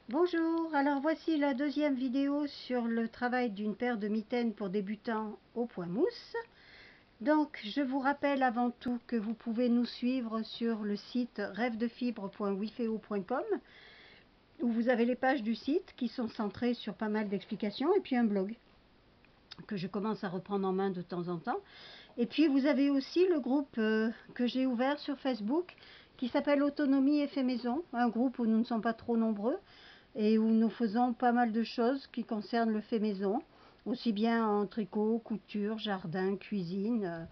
Bonjour, alors voici la deuxième vidéo sur le travail d'une paire de mitaines pour débutants au point mousse. Donc je vous rappelle avant tout que vous pouvez nous suivre sur le site rêvedefibre.wifeo.com où vous avez les pages du site qui sont centrées sur pas mal d'explications et puis un blog que je commence à reprendre en main de temps en temps. Et puis vous avez aussi le groupe que j'ai ouvert sur Facebook qui s'appelle Autonomie et fait maison, un groupe où nous ne sommes pas trop nombreux et où nous faisons pas mal de choses qui concernent le fait maison, aussi bien en tricot, couture, jardin, cuisine,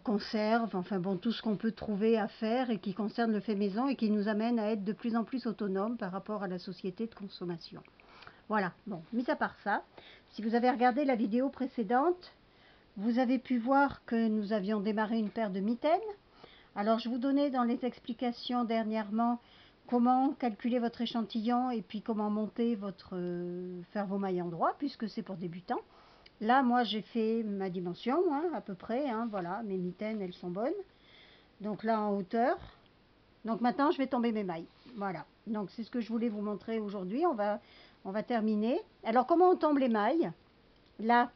conserve, enfin bon, tout ce qu'on peut trouver à faire et qui concerne le fait maison et qui nous amène à être de plus en plus autonomes par rapport à la société de consommation. Voilà, bon, mis à part ça, si vous avez regardé la vidéo précédente, vous avez pu voir que nous avions démarré une paire de mitaines. Alors je vous donnais dans les explications dernièrement comment calculer votre échantillon et puis comment monter faire vos mailles en droit puisque c'est pour débutants. Là moi j'ai fait ma dimension hein, à peu près, hein, voilà, mes mitaines elles sont bonnes. Donc là en hauteur. Donc maintenant je vais tomber mes mailles. Voilà, donc c'est ce que je voulais vous montrer aujourd'hui. On va terminer. Alors comment on tombe les mailles? Là,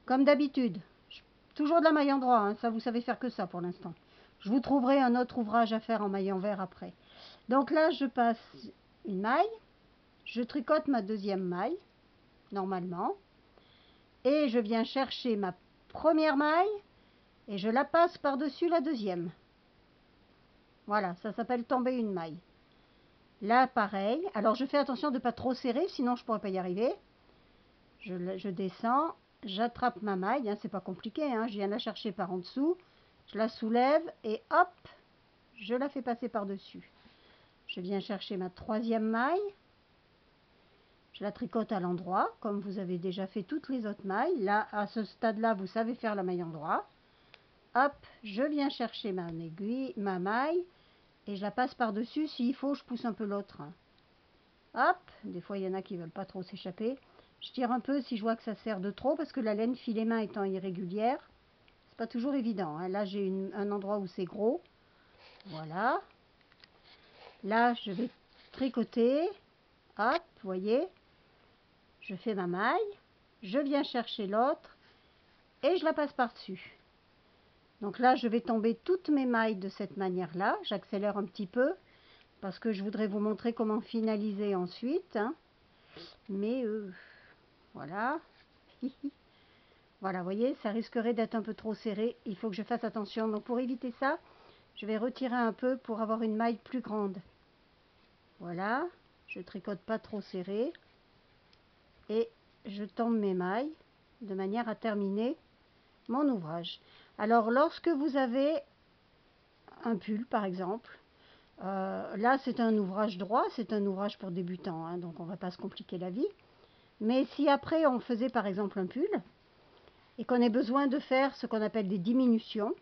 comme d'habitude, toujours de la maille en droit, hein, ça vous savez faire que ça pour l'instant. Je vous trouverai un autre ouvrage à faire en maille en vert après. Donc là, je passe une maille, je tricote ma deuxième maille, normalement, et je viens chercher ma première maille et je la passe par-dessus la deuxième. Voilà, ça s'appelle tomber une maille. Là, pareil. Alors, je fais attention de ne pas trop serrer, sinon je ne pourrais pas y arriver. Je descends, j'attrape ma maille, hein, c'est pas compliqué, hein, je viens la chercher par en dessous, je la soulève et hop, je la fais passer par-dessus. Je viens chercher ma troisième maille, je la tricote à l'endroit, comme vous avez déjà fait toutes les autres mailles. Là, à ce stade-là, vous savez faire la maille en droit. Hop, je viens chercher ma aiguille, ma maille, et je la passe par-dessus. S'il faut, je pousse un peu l'autre. Hop, des fois, il y en a qui ne veulent pas trop s'échapper. Je tire un peu si je vois que ça sert de trop, parce que la laine filet main étant irrégulière, c'est pas toujours évident. Hein. Là, j'ai un endroit où c'est gros. Voilà. Là, je vais tricoter. Hop, vous voyez, je fais ma maille, je viens chercher l'autre et je la passe par-dessus. Donc là, je vais tomber toutes mes mailles de cette manière-là. J'accélère un petit peu parce que je voudrais vous montrer comment finaliser ensuite. Hein. Mais voilà. Voilà, vous voyez, ça risquerait d'être un peu trop serré. Il faut que je fasse attention. Donc pour éviter ça, je vais retirer un peu pour avoir une maille plus grande. Voilà, je tricote pas trop serré. Et je tombe mes mailles de manière à terminer mon ouvrage. Alors lorsque vous avez un pull par exemple, là c'est un ouvrage droit, c'est un ouvrage pour débutants, hein, donc on ne va pas se compliquer la vie. Mais si après on faisait par exemple un pull et qu'on ait besoin de faire ce qu'on appelle des diminutions,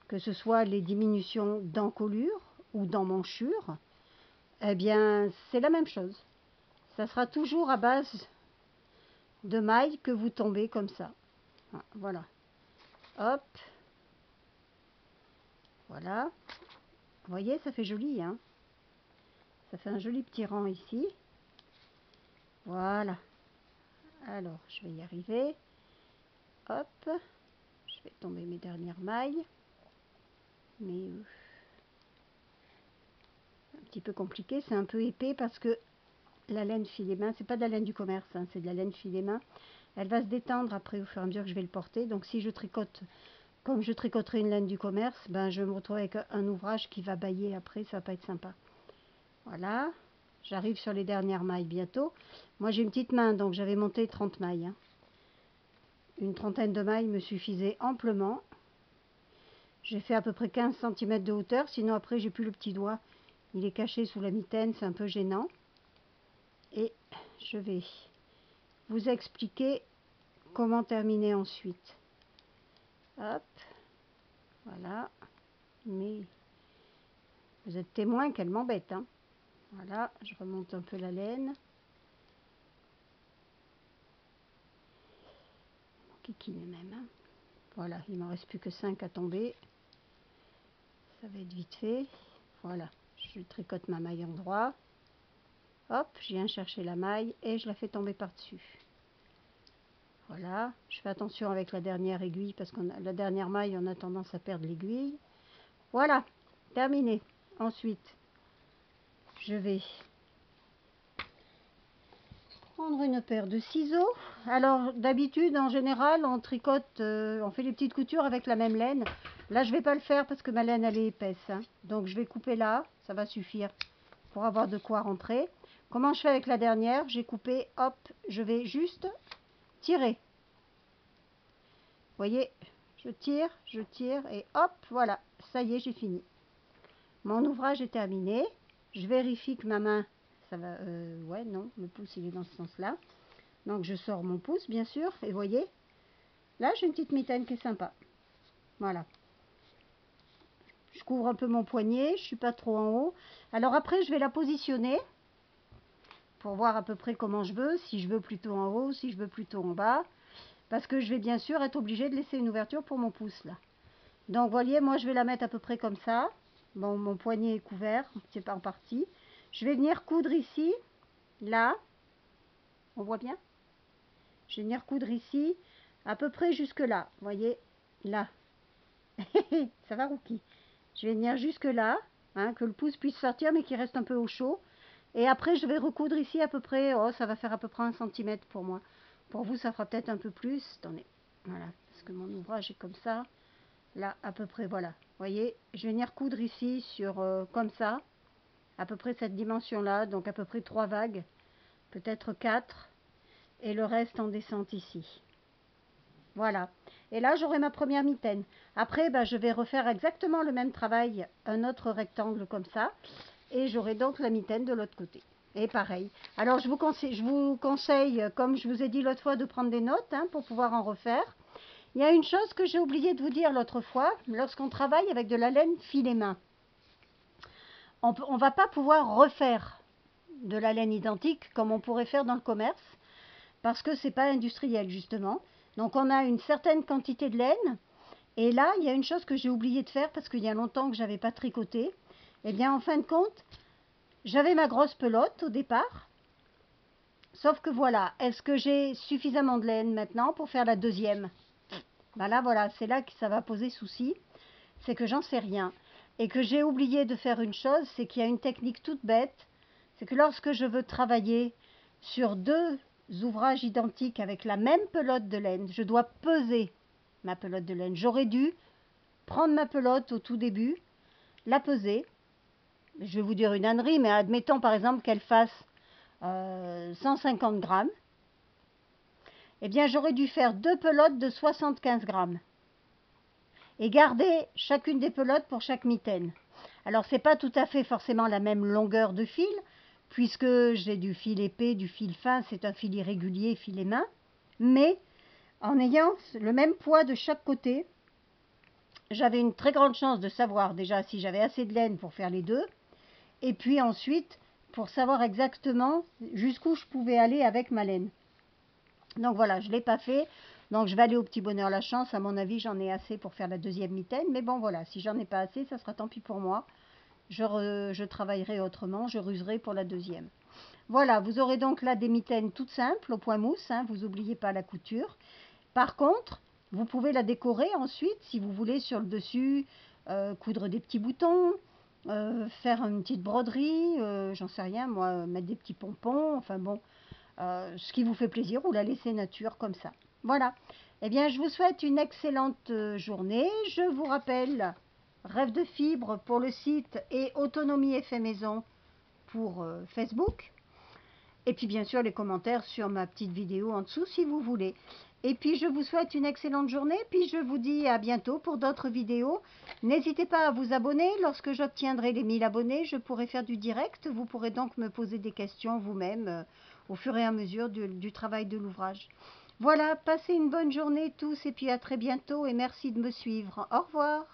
que ce soit les diminutions d'encolure ou d'emmanchure, eh bien c'est la même chose. Ça sera toujours à base de mailles que vous tombez comme ça. Voilà. Hop. Voilà. Vous voyez, ça fait joli, hein. Ça fait un joli petit rang ici. Voilà. Alors, je vais y arriver. Hop. Je vais tomber mes dernières mailles. Mais un petit peu compliqué, c'est un peu épais parce que la laine filet main, c'est pas de la laine du commerce, hein, c'est de la laine filet main. Elle va se détendre après au fur et à mesure que je vais le porter. Donc si je tricote comme je tricoterai une laine du commerce, ben je me retrouve avec un ouvrage qui va bailler après, ça va pas être sympa. Voilà. J'arrive sur les dernières mailles bientôt. Moi j'ai une petite main, donc j'avais monté 30 mailles. Hein. Une trentaine de mailles me suffisait amplement. J'ai fait à peu près 15 cm de hauteur, sinon après j'ai plus le petit doigt. Il est caché sous la mitaine, c'est un peu gênant. Et je vais vous expliquer comment terminer ensuite. Hop, voilà. Mais vous êtes témoin qu'elle m'embête. Hein. Voilà, je remonte un peu la laine. Kikine même. Hein. Voilà, il m'en reste plus que 5 à tomber. Ça va être vite fait. Voilà, je tricote ma maille en droit. hop, je viens chercher la maille et je la fais tomber par-dessus. Voilà, je fais attention avec la dernière aiguille parce que la dernière maille, on a tendance à perdre l'aiguille. Voilà, terminé. Ensuite, je vais prendre une paire de ciseaux. Alors d'habitude, en général, on tricote, on fait les petites coutures avec la même laine. Là, je vais pas le faire parce que ma laine, elle est épaisse, hein. Donc je vais couper là, ça va suffire pour avoir de quoi rentrer. Comment je fais avec la dernière? J'ai coupé, hop, je vais juste tirer. Vous voyez, je tire et hop, voilà, ça y est, j'ai fini. Mon ouvrage est terminé. Je vérifie que ma main, ça va, ouais, non, le pouce il est dans ce sens-là. Donc je sors mon pouce, bien sûr, et voyez, là j'ai une petite mitaine qui est sympa. Voilà. Je couvre un peu mon poignet, je suis pas trop en haut. Alors après, je vais la positionner pour voir à peu près comment je veux, si je veux plutôt en haut, si je veux plutôt en bas. Parce que je vais bien sûr être obligée de laisser une ouverture pour mon pouce là. Donc voyez, moi je vais la mettre à peu près comme ça. Bon, mon poignet est couvert, c'est pas en partie. Je vais venir coudre ici, là. On voit bien? Je vais venir coudre ici, à peu près jusque là. Voyez, là. Ça va, Rookie? Je vais venir jusque là, hein, que le pouce puisse sortir, mais qu'il reste un peu au chaud. Et après, je vais recoudre ici à peu près, oh, ça va faire à peu près 1 cm pour moi. Pour vous, ça fera peut-être un peu plus. Attendez, voilà, parce que mon ouvrage est comme ça. Là, à peu près, voilà. Vous voyez, je vais venir coudre ici sur, comme ça, à peu près cette dimension-là, donc à peu près 3 vagues, peut-être 4, et le reste en descente ici. Voilà. Et là, j'aurai ma première mitaine. Après, ben, je vais refaire exactement le même travail, un autre rectangle comme ça, et j'aurai donc la mitaine de l'autre côté. Et pareil. Alors, je vous conseille, comme je vous ai dit l'autre fois, de prendre des notes, hein, pour pouvoir en refaire. Il y a une chose que j'ai oublié de vous dire l'autre fois, lorsqu'on travaille avec de la laine filet main. On ne va pas pouvoir refaire de la laine identique comme on pourrait faire dans le commerce, parce que ce n'est pas industriel justement. Donc on a une certaine quantité de laine, et là il y a une chose que j'ai oublié de faire parce qu'il y a longtemps que je n'avais pas tricoté. Et bien en fin de compte, j'avais ma grosse pelote au départ, sauf que voilà, est-ce que j'ai suffisamment de laine maintenant pour faire la deuxième? Ben là voilà, c'est là que ça va poser souci, c'est que j'en sais rien. Et que j'ai oublié de faire une chose, c'est qu'il y a une technique toute bête, c'est que lorsque je veux travailler sur 2 ouvrages identiques avec la même pelote de laine, je dois peser ma pelote de laine. J'aurais dû prendre ma pelote au tout début, la peser. Je vais vous dire une ânerie, mais admettons par exemple qu'elle fasse 150 grammes. Eh bien, j'aurais dû faire 2 pelotes de 75 grammes. Et garder chacune des pelotes pour chaque mitaine. Alors, c'est pas tout à fait forcément la même longueur de fil, puisque j'ai du fil épais, du fil fin, c'est un fil irrégulier, filet main. Mais en ayant le même poids de chaque côté, j'avais une très grande chance de savoir déjà si j'avais assez de laine pour faire les deux, et puis ensuite pour savoir exactement jusqu'où je pouvais aller avec ma laine. Donc voilà, je ne l'ai pas fait, donc je vais aller au petit bonheur la chance. À mon avis, j'en ai assez pour faire la deuxième mitaine, mais bon voilà, si j'en ai pas assez, ça sera tant pis pour moi. Je travaillerai autrement, je ruserai pour la deuxième. Voilà, vous aurez donc là des mitaines toutes simples au point mousse, hein, vous n'oubliez pas la couture. Par contre, vous pouvez la décorer ensuite si vous voulez sur le dessus, coudre des petits boutons, faire une petite broderie, j'en sais rien moi, mettre des petits pompons, enfin bon, ce qui vous fait plaisir ou la laisser nature comme ça. Voilà, eh bien je vous souhaite une excellente journée. Je vous rappelle, Rêve de fibre pour le site et Autonomie Effet Maison pour Facebook. Et puis bien sûr les commentaires sur ma petite vidéo en dessous si vous voulez. Et puis je vous souhaite une excellente journée. Puis je vous dis à bientôt pour d'autres vidéos. N'hésitez pas à vous abonner. Lorsque j'obtiendrai les 1000 abonnés, je pourrai faire du direct. Vous pourrez donc me poser des questions vous-même au fur et à mesure du travail de l'ouvrage. Voilà, passez une bonne journée tous et puis à très bientôt et merci de me suivre. Au revoir.